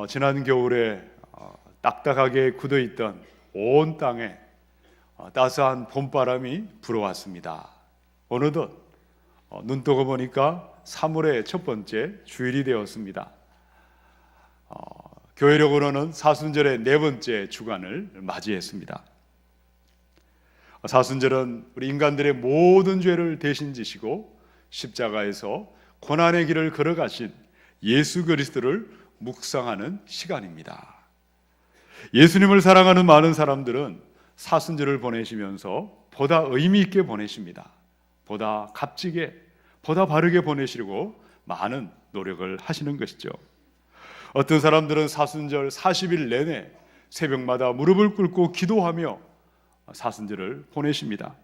지난 겨울에 딱딱하게 굳어있던 온 땅에 따스한 봄바람이 불어왔습니다. 어느덧 눈 뜨고 보니까 3월의 첫 번째 주일이 되었습니다. 교회력으로는 사순절의 네 번째 주간을 맞이했습니다. 사순절은 우리 인간들의 모든 죄를 대신 지시고 십자가에서 고난의 길을 걸어가신 예수 그리스도를 묵상하는 시간입니다. 예수님을 사랑하는 많은 사람들은 사순절을 보내시면서 보다 의미 있게 보내십니다. 보다 값지게, 보다 바르게 보내시려고 많은 노력을 하시는 것이죠. 어떤 사람들은 사순절 40일 내내 새벽마다 무릎을 꿇고 기도하며 사순절을 보내십니다.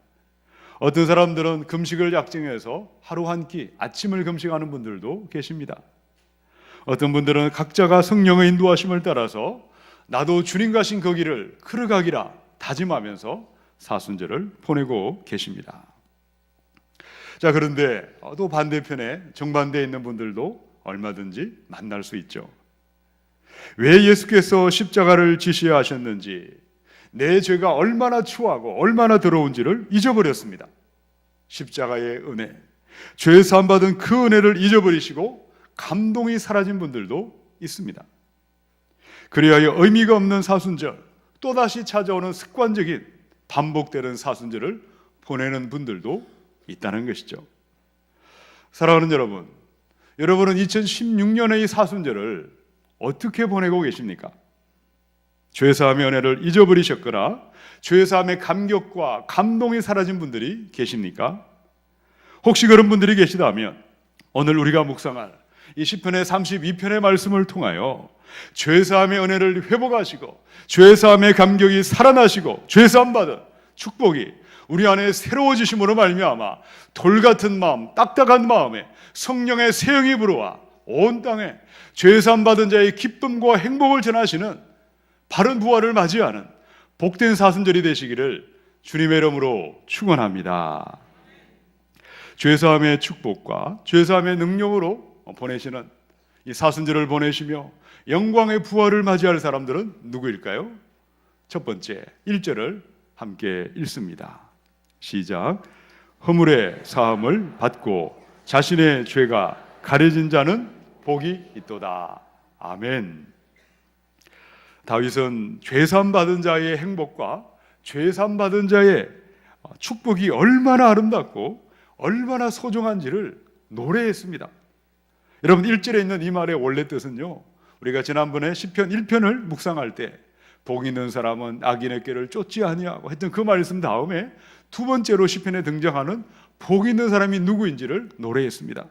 어떤 사람들은 금식을 약정해서 하루 한 끼 아침을 금식하는 분들도 계십니다. 어떤 분들은 각자가 성령의 인도하심을 따라서 나도 주님 가신 그 길을 걸어가기라 다짐하면서 사순절을 보내고 계십니다. 자, 그런데 또 반대편에 정반대에 있는 분들도 얼마든지 만날 수 있죠. 왜 예수께서 십자가를 지셔야 하셨는지, 내 죄가 얼마나 추하고 얼마나 더러운지를 잊어버렸습니다. 십자가의 은혜, 죄 사함 받은 그 은혜를 잊어버리시고 감동이 사라진 분들도 있습니다. 그리하여 의미가 없는 사순절, 또다시 찾아오는 습관적인 반복되는 사순절을 보내는 분들도 있다는 것이죠. 사랑하는 여러분, 여러분은 2016년의 이 사순절을 어떻게 보내고 계십니까? 죄사함의 은혜를 잊어버리셨거나 죄사함의 감격과 감동이 사라진 분들이 계십니까? 혹시 그런 분들이 계시다면 오늘 우리가 묵상할 이 시편의 32편의 말씀을 통하여 죄사함의 은혜를 회복하시고 죄사함의 감격이 살아나시고 죄사함 받은 축복이 우리 안에 새로워지심으로 말미암아 돌같은 마음, 딱딱한 마음에 성령의 새영이 불어와 온 땅에 죄사함 받은 자의 기쁨과 행복을 전하시는 바른 부활을 맞이하는 복된 사순절이 되시기를 주님의 이름으로 축원합니다. 죄사함의 축복과 죄사함의 능력으로 보내시는 이 사순절을 보내시며 영광의 부활을 맞이할 사람들은 누구일까요? 첫 번째 1절을 함께 읽습니다. 시작. 허물의 사함을 받고 자신의 죄가 가려진 자는 복이 있도다. 아멘. 다윗은 죄사함 받은 자의 행복과 죄사함 받은 자의 축복이 얼마나 아름답고 얼마나 소중한지를 노래했습니다. 여러분, 1절에 있는 이 말의 원래 뜻은요, 우리가 지난번에 시편 1편을 묵상할 때 복 있는 사람은 악인의 꾀를 쫓지 아니하고 했던 그 말씀 다음에 두 번째로 시편에 등장하는 복 있는 사람이 누구인지를 노래했습니다.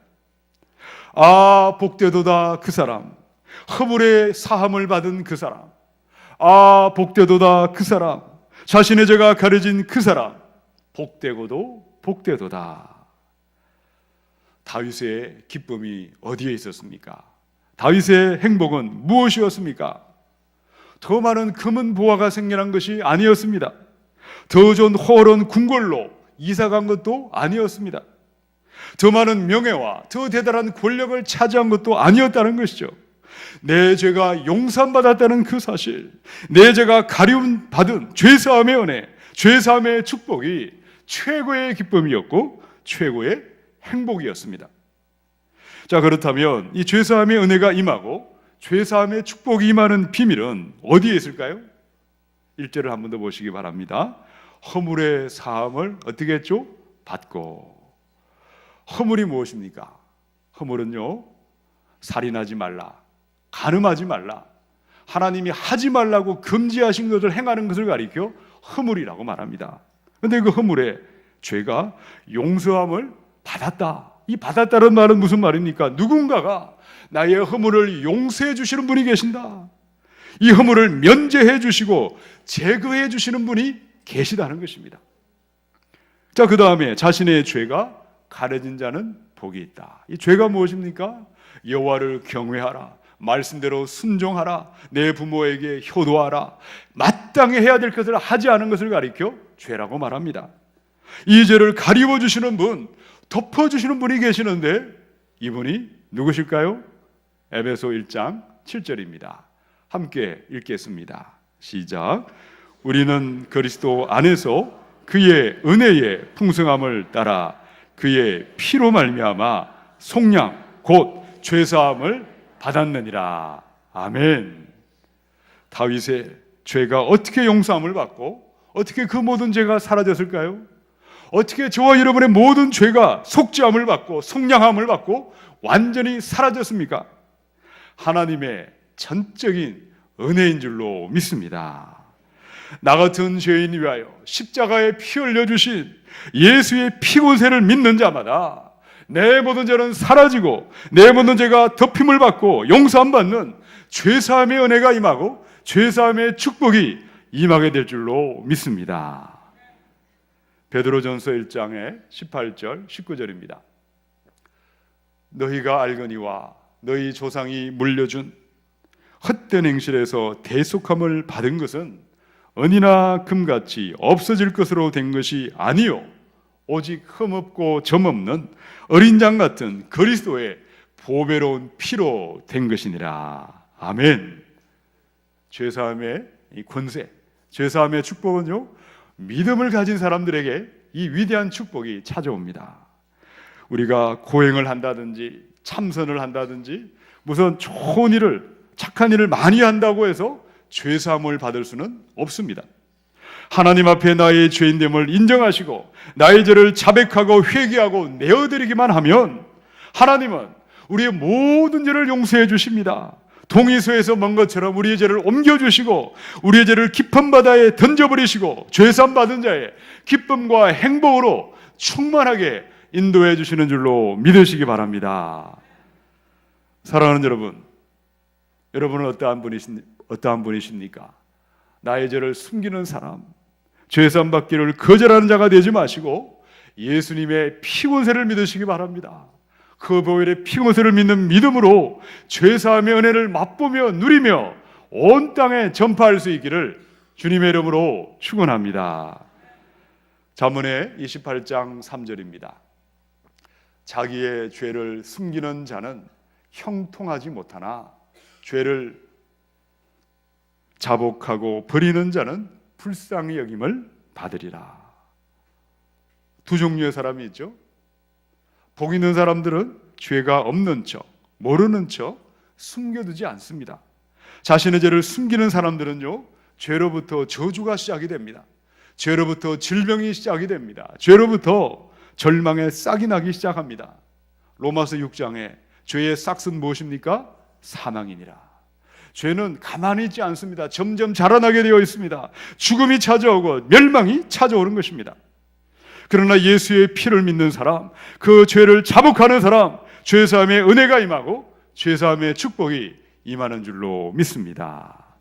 아, 복되도다 그 사람, 허물의 사함을 받은 그 사람, 아, 복되도다 그 사람, 자신의 죄가 가려진 그 사람, 복되고도 복되도다. 다윗의 기쁨이 어디에 있었습니까? 다윗의 행복은 무엇이었습니까? 더 많은 금은 보화가 생겨난 것이 아니었습니다. 더 좋은 호월은 궁궐로 이사간 것도 아니었습니다. 더 많은 명예와 더 대단한 권력을 차지한 것도 아니었다는 것이죠. 내 죄가 용서받았다는 그 사실, 내 죄가 가리움 받은 죄사함의 은혜, 죄사함의 축복이 최고의 기쁨이었고 최고의 행복이었습니다. 자, 그렇다면 이 죄사함의 은혜가 임하고 죄사함의 축복이 임하는 비밀은 어디에 있을까요? 1절을 한 번 더 보시기 바랍니다. 허물의 사함을 어떻게 했죠? 받고. 허물이 무엇입니까? 허물은요, 살인하지 말라, 간음하지 말라, 하나님이 하지 말라고 금지하신 것을 행하는 것을 가리켜 허물이라고 말합니다. 그런데 그 허물에 죄가 용서함을 받았다. 이 받았다는 말은 무슨 말입니까? 누군가가 나의 허물을 용서해 주시는 분이 계신다. 이 허물을 면제해 주시고 제거해 주시는 분이 계시다는 것입니다. 자, 그 다음에 자신의 죄가 가려진 자는 복이 있다. 이 죄가 무엇입니까? 여호와를 경외하라, 말씀대로 순종하라, 내 부모에게 효도하라, 마땅히 해야 될 것을 하지 않은 것을 가리켜 죄라고 말합니다. 이 죄를 가리워 주시는 분, 덮어주시는 분이 계시는데 이분이 누구실까요? 에베소 1장 7절입니다. 함께 읽겠습니다. 시작. 우리는 그리스도 안에서 그의 은혜의 풍성함을 따라 그의 피로 말미암아 속량 곧 죄사함을 받았느니라. 아멘. 다윗의 죄가 어떻게 용서함을 받고 어떻게 그 모든 죄가 사라졌을까요? 어떻게 저와 여러분의 모든 죄가 속죄함을 받고 속량함을 받고 완전히 사라졌습니까? 하나님의 전적인 은혜인 줄로 믿습니다. 나 같은 죄인을 위하여 십자가에 피 흘려주신 예수의 피고세를 믿는 자마다 내 모든 죄는 사라지고 내 모든 죄가 덮임을 받고 용서함 받는 죄사함의 은혜가 임하고 죄사함의 축복이 임하게 될 줄로 믿습니다. 베드로전서 1장의 18절 19절입니다. 너희가 알거니와 너희 조상이 물려준 헛된 행실에서 대속함을 받은 것은 은이나 금같이 없어질 것으로 된 것이 아니요 오직 흠없고 점없는 어린 양 같은 그리스도의 보배로운 피로 된 것이니라. 아멘. 죄사함의 이 권세, 죄사함의 축복은요, 믿음을 가진 사람들에게 이 위대한 축복이 찾아옵니다. 우리가 고행을 한다든지 참선을 한다든지 무슨 좋은 일을 착한 일을 많이 한다고 해서 죄사함을 받을 수는 없습니다. 하나님 앞에 나의 죄인됨을 인정하시고 나의 죄를 자백하고 회개하고 내어드리기만 하면 하나님은 우리의 모든 죄를 용서해 주십니다. 동이소에서 먼 것처럼 우리의 죄를 옮겨주시고 우리의 죄를 깊은 바다에 던져버리시고 죄사함 받은 자의 기쁨과 행복으로 충만하게 인도해 주시는 줄로 믿으시기 바랍니다. 사랑하는 여러분, 여러분은 어떠한 분이십니까? 나의 죄를 숨기는 사람, 죄사함 받기를 거절하는 자가 되지 마시고 예수님의 피곤세를 믿으시기 바랍니다. 그 보혈의 피곤세를 믿는 믿음으로 죄사함의 은혜를 맛보며 누리며 온 땅에 전파할 수 있기를 주님의 이름으로 축원합니다. 잠언의 28장 3절입니다. 자기의 죄를 숨기는 자는 형통하지 못하나 죄를 자복하고 버리는 자는 불쌍히 여김을 받으리라. 두 종류의 사람이 있죠. 복 있는 사람들은 죄가 없는 척, 모르는 척 숨겨두지 않습니다. 자신의 죄를 숨기는 사람들은요, 죄로부터 저주가 시작이 됩니다. 죄로부터 질병이 시작이 됩니다. 죄로부터 절망의 싹이 나기 시작합니다. 로마서 6장에 죄의 싹은 무엇입니까? 사망이니라. 죄는 가만히 있지 않습니다. 점점 자라나게 되어 있습니다. 죽음이 찾아오고 멸망이 찾아오는 것입니다. 그러나 예수의 피를 믿는 사람, 그 죄를 자복하는 사람, 죄사함의 은혜가 임하고 죄사함의 축복이 임하는 줄로 믿습니다.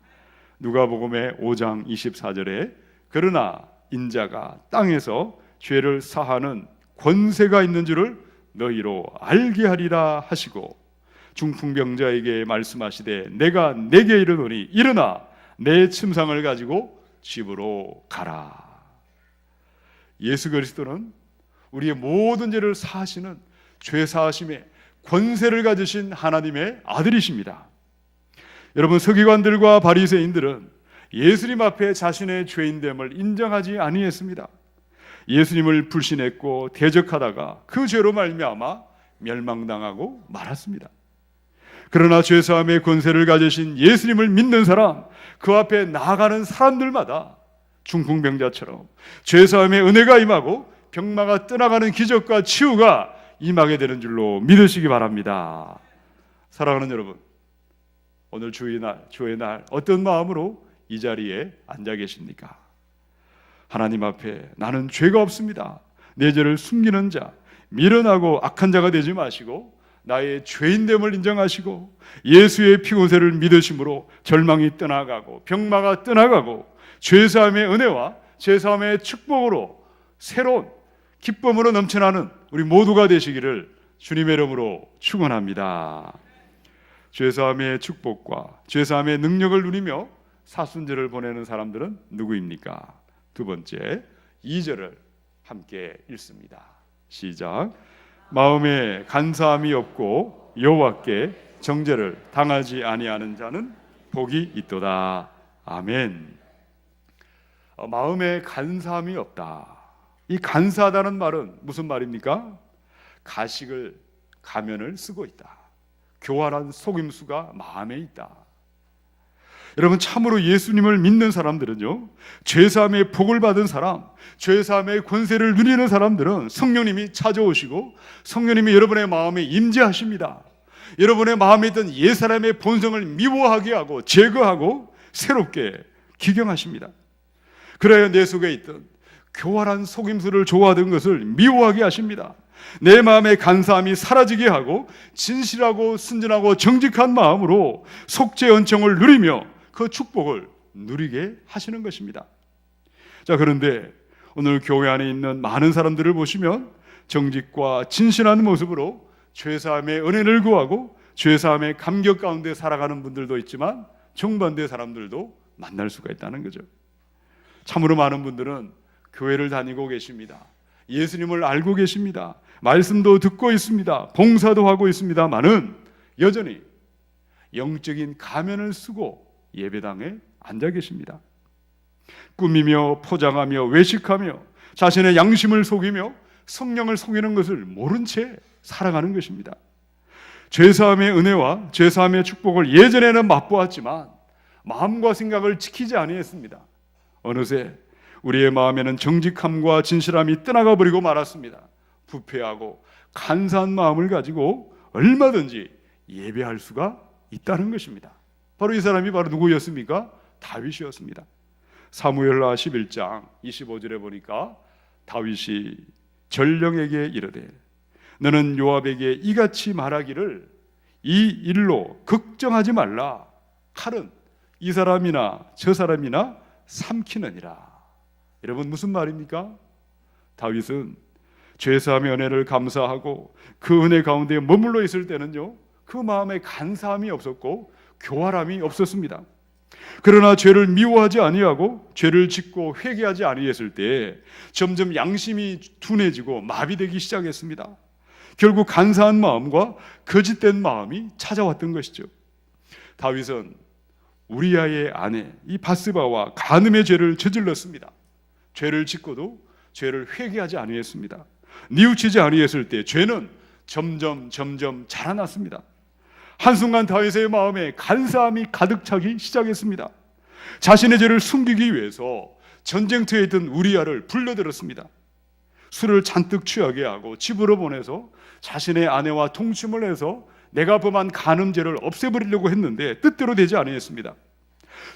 누가복음의 5장 24절에 그러나 인자가 땅에서 죄를 사하는 권세가 있는 줄을 너희로 알게 하리라 하시고 중풍병자에게 말씀하시되 내가 내게 이르노니 일어나 내 침상을 가지고 집으로 가라. 예수 그리스도는 우리의 모든 죄를 사하시는 죄사하심의 권세를 가지신 하나님의 아들이십니다. 여러분, 서기관들과 바리새인들은 예수님 앞에 자신의 죄인됨을 인정하지 아니했습니다. 예수님을 불신했고 대적하다가 그 죄로 말미암아 멸망당하고 말았습니다. 그러나 죄사함의 권세를 가지신 예수님을 믿는 사람, 그 앞에 나아가는 사람들마다 중풍병자처럼 죄사함의 은혜가 임하고 병마가 떠나가는 기적과 치유가 임하게 되는 줄로 믿으시기 바랍니다. 사랑하는 여러분, 오늘 주의 날 어떤 마음으로 이 자리에 앉아 계십니까? 하나님 앞에 나는 죄가 없습니다. 내 죄를 숨기는 자, 미련하고 악한 자가 되지 마시고 나의 죄인됨을 인정하시고 예수의 피곤세를 믿으심으로 절망이 떠나가고 병마가 떠나가고 죄사함의 은혜와 죄사함의 축복으로 새로운 기쁨으로 넘쳐나는 우리 모두가 되시기를 주님의 이름으로 축원합니다. 죄사함의 축복과 죄사함의 능력을 누리며 사순절을 보내는 사람들은 누구입니까? 두 번째 2절을 함께 읽습니다. 시작. 마음에 간사함이 없고 여호와께 정죄를 당하지 아니하는 자는 복이 있도다. 아멘. 마음에 간사함이 없다. 이 간사하다는 말은 무슨 말입니까? 가면을 쓰고 있다. 교활한 속임수가 마음에 있다. 여러분, 참으로 예수님을 믿는 사람들은요, 죄사함의 복을 받은 사람, 죄사함의 권세를 누리는 사람들은 성령님이 찾아오시고 성령님이 여러분의 마음에 임재하십니다. 여러분의 마음에 있던 옛사람의 본성을 미워하게 하고 제거하고 새롭게 기경하십니다. 그래야 내 속에 있던 교활한 속임수를 좋아하던 것을 미워하게 하십니다. 내 마음의 간사함이 사라지게 하고 진실하고 순전하고 정직한 마음으로 속죄 은총을 누리며 그 축복을 누리게 하시는 것입니다. 자, 그런데 오늘 교회 안에 있는 많은 사람들을 보시면 정직과 진실한 모습으로 죄사함의 은혜를 구하고 죄사함의 감격 가운데 살아가는 분들도 있지만 정반대의 사람들도 만날 수가 있다는 거죠. 참으로 많은 분들은 교회를 다니고 계십니다. 예수님을 알고 계십니다. 말씀도 듣고 있습니다. 봉사도 하고 있습니다만은 여전히 영적인 가면을 쓰고 예배당에 앉아 계십니다. 꾸미며 포장하며 외식하며 자신의 양심을 속이며 성령을 속이는 것을 모른 채 살아가는 것입니다. 죄사함의 은혜와 죄사함의 축복을 예전에는 맛보았지만 마음과 생각을 지키지 아니했습니다. 어느새 우리의 마음에는 정직함과 진실함이 떠나가 버리고 말았습니다. 부패하고 간사한 마음을 가지고 얼마든지 예배할 수가 있다는 것입니다. 바로 이 사람이 바로 누구였습니까? 다윗이었습니다. 사무엘하 11장 25절에 보니까 다윗이 전령에게 이르되 너는 요압에게 이같이 말하기를 이 일로 걱정하지 말라. 칼은 이 사람이나 저 사람이나 삼키느니라. 여러분, 무슨 말입니까? 다윗은 죄사함의 은혜를 감사하고 그 은혜 가운데 머물러 있을 때는요, 그 마음에 간사함이 없었고 교활함이 없었습니다. 그러나 죄를 미워하지 아니하고 죄를 짓고 회개하지 아니했을 때 점점 양심이 둔해지고 마비되기 시작했습니다. 결국 간사한 마음과 거짓된 마음이 찾아왔던 것이죠. 다윗은 우리아의 아내 이 바스바와 간음의 죄를 저질렀습니다. 죄를 짓고도 죄를 회개하지 아니했습니다. 뉘우치지 아니했을 때 죄는 점점 자라났습니다. 한순간 다윗의 마음에 간사함이 가득 차기 시작했습니다. 자신의 죄를 숨기기 위해서 전쟁터에 있던 우리아를 불러들였습니다. 술을 잔뜩 취하게 하고 집으로 보내서 자신의 아내와 통침을 해서 내가 범한 간음죄를 없애버리려고 했는데 뜻대로 되지 아니했습니다.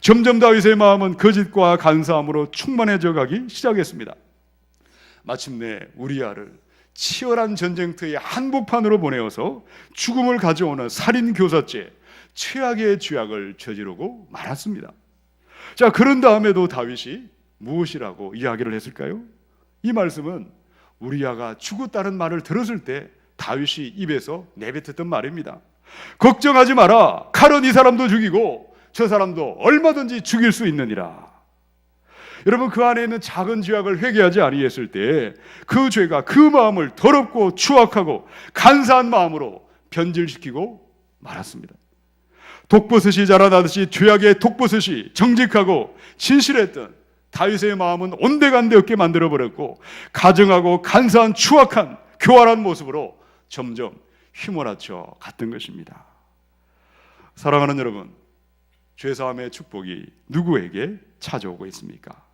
점점 다윗의 마음은 거짓과 간사함으로 충만해져 가기 시작했습니다. 마침내 우리아를 치열한 전쟁터의 한복판으로 보내어서 죽음을 가져오는 살인교사죄, 최악의 죄악을 저지르고 말았습니다. 자, 그런 다음에도 다윗이 무엇이라고 이야기를 했을까요? 이 말씀은 우리아가 죽었다는 말을 들었을 때 다윗이 입에서 내뱉었던 말입니다. 걱정하지 마라. 칼은 이 사람도 죽이고 저 사람도 얼마든지 죽일 수 있느니라. 여러분, 그 안에 있는 작은 죄악을 회개하지 아니했을 때 그 죄가 그 마음을 더럽고 추악하고 간사한 마음으로 변질시키고 말았습니다. 독버섯이 자라나듯이 죄악의 독버섯이 정직하고 진실했던 다윗의 마음은 온데간데 없게 만들어버렸고 가정하고 간사한 추악한 교활한 모습으로 점점 휘몰아쳐 갔던 것입니다. 사랑하는 여러분, 죄사함의 축복이 누구에게 찾아오고 있습니까?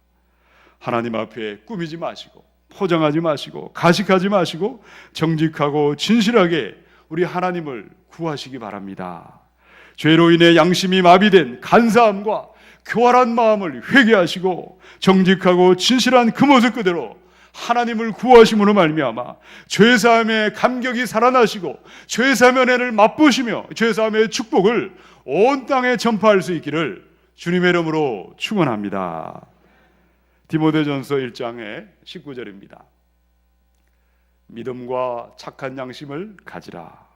하나님 앞에 꾸미지 마시고 포장하지 마시고 가식하지 마시고 정직하고 진실하게 우리 하나님을 구하시기 바랍니다. 죄로 인해 양심이 마비된 간사함과 교활한 마음을 회개하시고 정직하고 진실한 그 모습 그대로 하나님을 구하심으로 말미암아 죄사함의 감격이 살아나시고 죄사함의 은혜를 맛보시며 죄사함의 축복을 온 땅에 전파할 수 있기를 주님의 이름으로 축원합니다. 디모데전서 1장의 19절입니다. 믿음과 착한 양심을 가지라.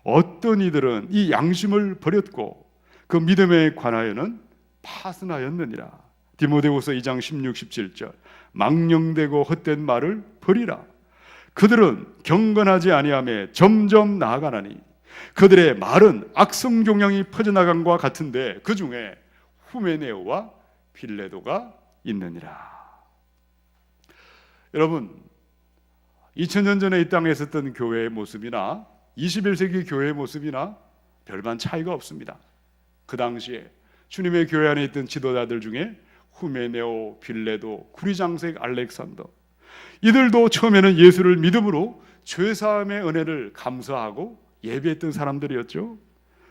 어떤 이들은 이 양심을 버렸고 그 믿음에 관하여는 파선하였느니라. 디모데후서 2장 16, 17절. 망령되고 헛된 말을 버리라. 그들은 경건하지 아니하며 점점 나아가나니 그들의 말은 악성 종양이 퍼져나간 것과 같은데 그 중에 후메네오와 빌레도가 있느니라. 여러분, 2000년 전에 이 땅에 있었던 교회의 모습이나 21세기 교회의 모습이나 별반 차이가 없습니다. 그 당시에 주님의 교회 안에 있던 지도자들 중에 후메네오, 빌레도, 구리장색 알렉산더, 이들도 처음에는 예수를 믿음으로 죄사함의 은혜를 감사하고 예배했던 사람들이었죠.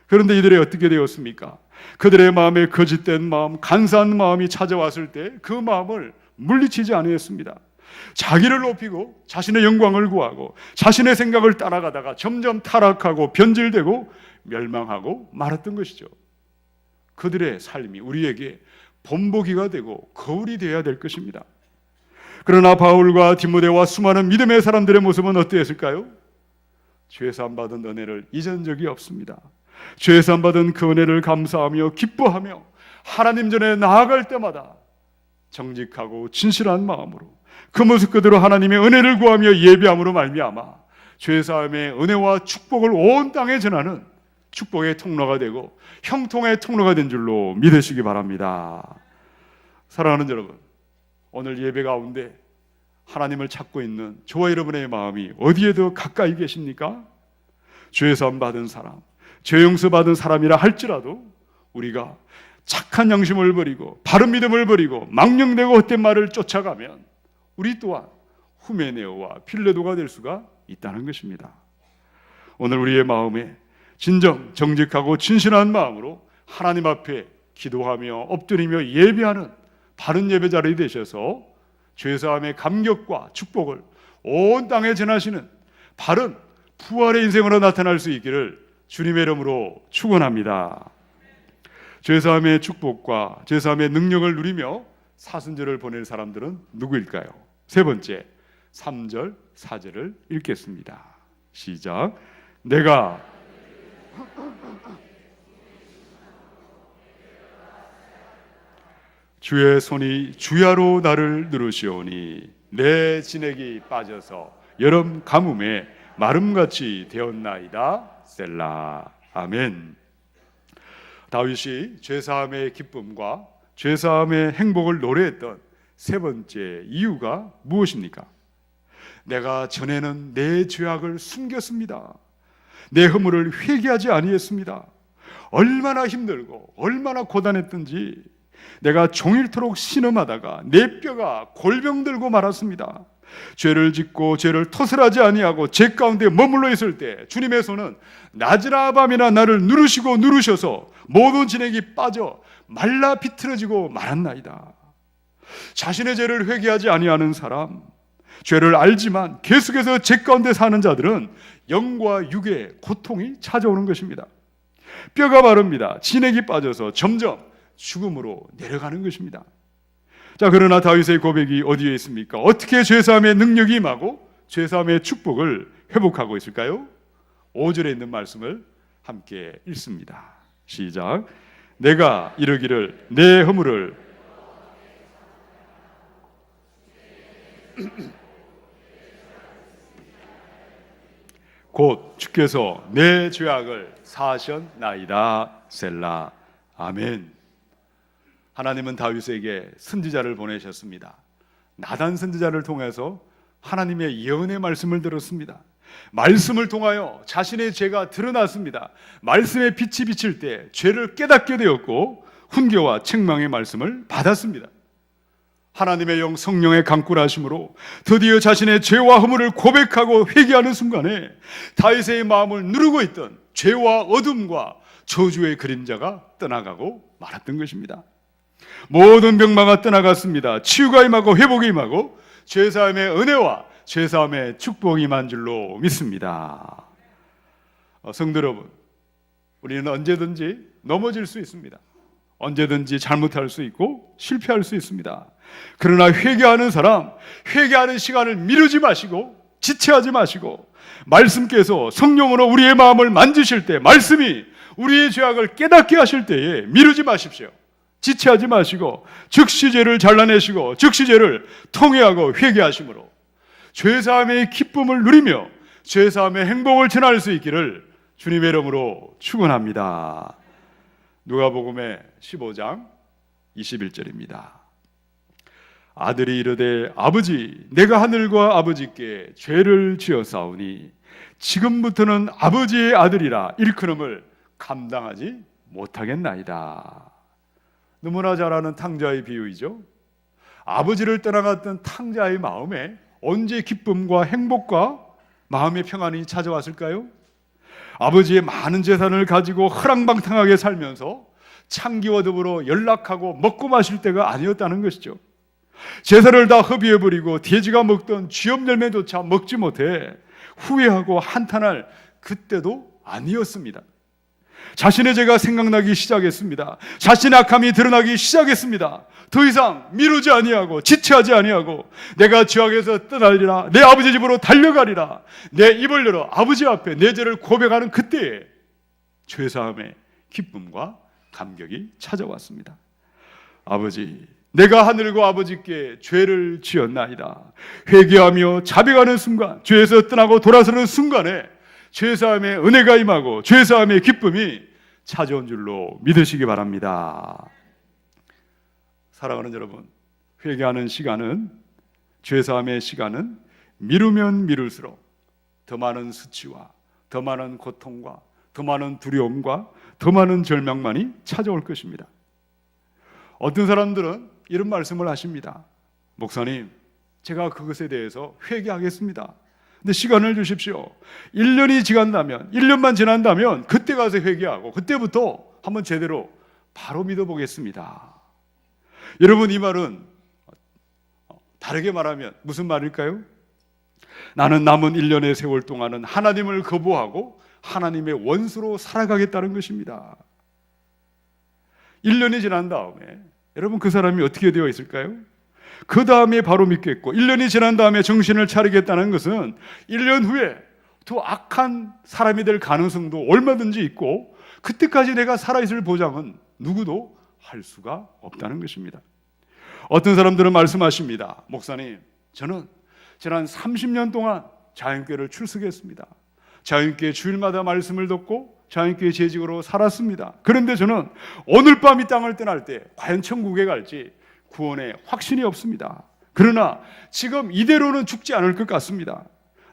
그런데 이들이 어떻게 되었습니까? 그들의 마음에 거짓된 마음, 간사한 마음이 찾아왔을 때 그 마음을 물리치지 아니했습니다. 자기를 높이고 자신의 영광을 구하고 자신의 생각을 따라가다가 점점 타락하고 변질되고 멸망하고 말았던 것이죠. 그들의 삶이 우리에게 본보기가 되고 거울이 되어야 될 것입니다. 그러나 바울과 디모데와 수많은 믿음의 사람들의 모습은 어떠했을까요? 죄사함 받은 은혜를 잊은 적이 없습니다. 죄사함 받은 그 은혜를 감사하며 기뻐하며 하나님 전에 나아갈 때마다 정직하고 진실한 마음으로 그 모습 그대로 하나님의 은혜를 구하며 예배함으로 말미암아 죄사함의 은혜와 축복을 온 땅에 전하는 축복의 통로가 되고 형통의 통로가 된 줄로 믿으시기 바랍니다. 사랑하는 여러분, 오늘 예배 가운데 하나님을 찾고 있는 저와 여러분의 마음이 어디에 더 가까이 계십니까? 죄사함 받은 사람, 죄 용서 받은 사람이라 할지라도 우리가 착한 양심을 버리고 바른 믿음을 버리고 망령되고 헛된 말을 쫓아가면 우리 또한 후메네오와 빌레도가 될 수가 있다는 것입니다. 오늘 우리의 마음에 진정 정직하고 진실한 마음으로 하나님 앞에 기도하며 엎드리며 예배하는 바른 예배자들이 되셔서 죄사함의 감격과 축복을 온 땅에 전하시는 바른 부활의 인생으로 나타날 수 있기를 주님의 이름으로 축원합니다. 죄사함의 축복과 죄사함의 능력을 누리며 사순절을 보낼 사람들은 누구일까요? 세 번째, 3절, 4절을 읽겠습니다. 시작. 내가 주의 손이 주야로 나를 누르시오니 내 진액이 빠져서 여름 가뭄에 마름같이 되었나이다. 셀라. 아멘. 다윗이 죄사함의 기쁨과 죄사함의 행복을 노래했던 세 번째 이유가 무엇입니까? 내가 전에는 내 죄악을 숨겼습니다. 내 허물을 회개하지 아니했습니다. 얼마나 힘들고 얼마나 고단했던지 내가 종일토록 신음하다가 내 뼈가 골병들고 말았습니다. 죄를 짓고 죄를 토설하지 아니하고 죄 가운데 머물러 있을 때 주님의 손은 낮이나 밤이나 나를 누르시고 누르셔서 모든 진액이 빠져 말라 비틀어지고 말았나이다. 자신의 죄를 회개하지 아니하는 사람, 죄를 알지만 계속해서 죄 가운데 사는 자들은 영과 육의 고통이 찾아오는 것입니다. 뼈가 마릅니다. 진액이 빠져서 점점 죽음으로 내려가는 것입니다. 자, 그러나 다윗의 고백이 어디에 있습니까? 어떻게 죄사함의 능력이 임하고 죄사함의 축복을 회복하고 있을까요? 5절에 있는 말씀을 함께 읽습니다. 시작. 내가 이르기를 내 허물을 곧 주께서 내 죄악을 사하셨나이다. 셀라. 아멘. 하나님은 다윗에게 선지자를 보내셨습니다. 나단 선지자를 통해서 하나님의 예언의 말씀을 들었습니다. 말씀을 통하여 자신의 죄가 드러났습니다. 말씀의 빛이 비칠 때 죄를 깨닫게 되었고 훈계와 책망의 말씀을 받았습니다. 하나님의 영 성령의 강꿀하심으로 드디어 자신의 죄와 허물을 고백하고 회개하는 순간에 다윗의 마음을 누르고 있던 죄와 어둠과 저주의 그림자가 떠나가고 말았던 것입니다. 모든 병마가 떠나갔습니다. 치유가 임하고 회복이 임하고 죄사함의 은혜와 죄사함의 축복이 임한 줄로 믿습니다. 성도 여러분, 우리는 언제든지 넘어질 수 있습니다. 언제든지 잘못할 수 있고 실패할 수 있습니다. 그러나 회개하는 사람, 회개하는 시간을 미루지 마시고 지체하지 마시고 말씀께서 성령으로 우리의 마음을 만지실 때, 말씀이 우리의 죄악을 깨닫게 하실 때에 미루지 마십시오. 지체하지 마시고 즉시 죄를 잘라내시고 즉시 죄를 통회하고 회개하심으로 죄사함의 기쁨을 누리며 죄사함의 행복을 전할 수 있기를 주님의 이름으로 축원합니다. 누가복음의 15장 21절입니다. 아들이 이르되 아버지 내가 하늘과 아버지께 죄를 지었사오니 지금부터는 아버지의 아들이라 일컬음을 감당하지 못하겠나이다. 너무나 잘 아는 탕자의 비유이죠. 아버지를 떠나갔던 탕자의 마음에 언제 기쁨과 행복과 마음의 평안이 찾아왔을까요? 아버지의 많은 재산을 가지고 허랑방탕하게 살면서 창기와 더불어 연락하고 먹고 마실 때가 아니었다는 것이죠. 재산을 다 허비해버리고 돼지가 먹던 쥐염 열매조차 먹지 못해 후회하고 한탄할 그때도 아니었습니다. 자신의 죄가 생각나기 시작했습니다. 자신의 악함이 드러나기 시작했습니다. 더 이상 미루지 아니하고 지체하지 아니하고 내가 죄악에서 떠나리라, 내 아버지 집으로 달려가리라, 내 입을 열어 아버지 앞에 내 죄를 고백하는 그때에 죄사함의 기쁨과 감격이 찾아왔습니다. 아버지, 내가 하늘과 아버지께 죄를 지었나이다. 회개하며 자백하는 순간, 죄에서 떠나고 돌아서는 순간에 죄사함의 은혜가 임하고 죄사함의 기쁨이 찾아온 줄로 믿으시기 바랍니다. 사랑하는 여러분, 회개하는 시간은, 죄사함의 시간은 미루면 미룰수록 더 많은 수치와 더 많은 고통과 더 많은 두려움과 더 많은 절망만이 찾아올 것입니다. 어떤 사람들은 이런 말씀을 하십니다. 목사님, 제가 그것에 대해서 회개하겠습니다. 근데 시간을 주십시오. 1년이 지난다면, 1년만 지난다면 그때 가서 회개하고 그때부터 한번 제대로 바로 믿어보겠습니다. 여러분, 이 말은 다르게 말하면 무슨 말일까요? 나는 남은 1년의 세월 동안은 하나님을 거부하고 하나님의 원수로 살아가겠다는 것입니다. 1년이 지난 다음에 여러분, 그 사람이 어떻게 되어 있을까요? 그 다음에 바로 믿겠고 1년이 지난 다음에 정신을 차리겠다는 것은 1년 후에 더 악한 사람이 될 가능성도 얼마든지 있고 그때까지 내가 살아있을 보장은 누구도 할 수가 없다는 것입니다. 어떤 사람들은 말씀하십니다. 목사님, 저는 지난 30년 동안 자연교회를 출석했습니다. 자연교회 주일마다 말씀을 듣고 자연교회 재직으로 살았습니다. 그런데 저는 오늘 밤 이 땅을 떠날 때 과연 천국에 갈지 구원에 확신이 없습니다. 그러나 지금 이대로는 죽지 않을 것 같습니다.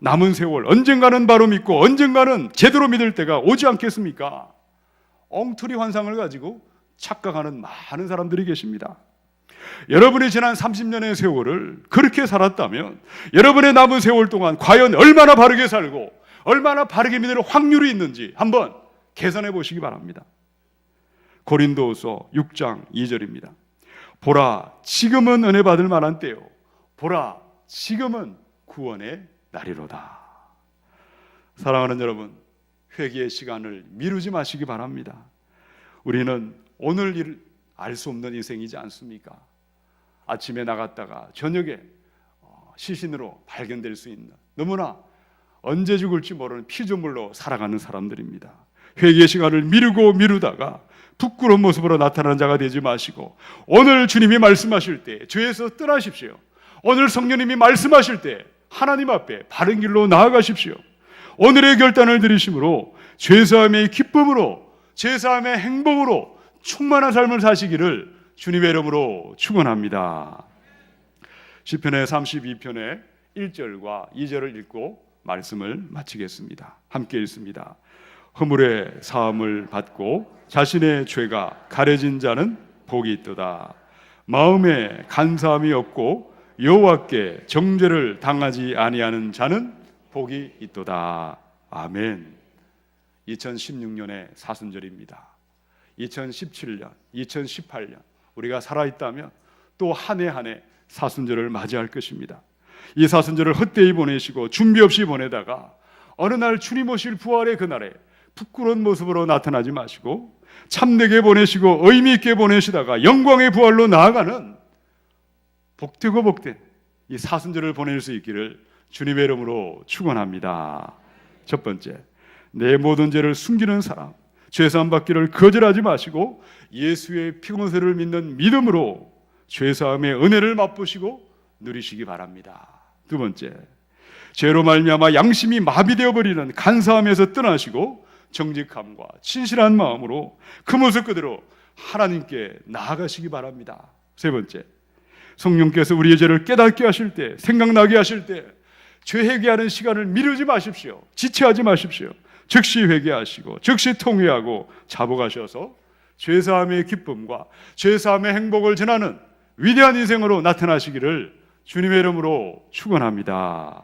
남은 세월 언젠가는 바로 믿고 언젠가는 제대로 믿을 때가 오지 않겠습니까? 엉터리 환상을 가지고 착각하는 많은 사람들이 계십니다. 여러분이 지난 30년의 세월을 그렇게 살았다면 여러분의 남은 세월 동안 과연 얼마나 바르게 살고 얼마나 바르게 믿을 확률이 있는지 한번 계산해 보시기 바랍니다. 고린도후서 6장 2절입니다. 보라, 지금은 은혜 받을 만한 때요, 보라, 지금은 구원의 날이로다. 사랑하는 여러분, 회개의 시간을 미루지 마시기 바랍니다. 우리는 오늘 일 알 수 없는 인생이지 않습니까? 아침에 나갔다가 저녁에 시신으로 발견될 수 있는, 너무나 언제 죽을지 모르는 피조물로 살아가는 사람들입니다. 회개의 시간을 미루다가 부끄러운 모습으로 나타나는 자가 되지 마시고 오늘 주님이 말씀하실 때 죄에서 떠나십시오. 오늘 성령님이 말씀하실 때 하나님 앞에 바른 길로 나아가십시오. 오늘의 결단을 들이심으로 죄사함의 기쁨으로, 죄사함의 행복으로 충만한 삶을 사시기를 주님의 이름으로 축원합니다. 시편의 32편의 1절과 2절을 읽고 말씀을 마치겠습니다. 함께 읽습니다. 허물의 사함을 받고 자신의 죄가 가려진 자는 복이 있도다. 마음에 간사함이 없고 여호와께 정죄를 당하지 아니하는 자는 복이 있도다. 아멘. 2016년의 사순절입니다. 2017년, 2018년 우리가 살아있다면 또 한 해 한 해 사순절을 맞이할 것입니다. 이 사순절을 헛되이 보내시고 준비 없이 보내다가 어느 날 주님 오실 부활의 그날에 부끄러운 모습으로 나타나지 마시고 참되게 보내시고 의미 있게 보내시다가 영광의 부활로 나아가는 복되고 복된 이 사순절을 보낼 수 있기를 주님의 이름으로 축원합니다. 첫 번째, 내 모든 죄를 숨기는 사람, 죄사함 받기를 거절하지 마시고 예수의 피공세를 믿는 믿음으로 죄사함의 은혜를 맛보시고 누리시기 바랍니다. 두 번째, 죄로 말미암아 양심이 마비되어 버리는 간사함에서 떠나시고 정직함과 진실한 마음으로 그 모습 그대로 하나님께 나아가시기 바랍니다. 세 번째, 성령께서 우리의 죄를 깨닫게 하실 때, 생각나게 하실 때 죄 회개하는 시간을 미루지 마십시오. 지체하지 마십시오. 즉시 회개하시고 즉시 통회하고 자복하셔서 죄사함의 기쁨과 죄사함의 행복을 전하는 위대한 인생으로 나타나시기를 주님의 이름으로 축원합니다.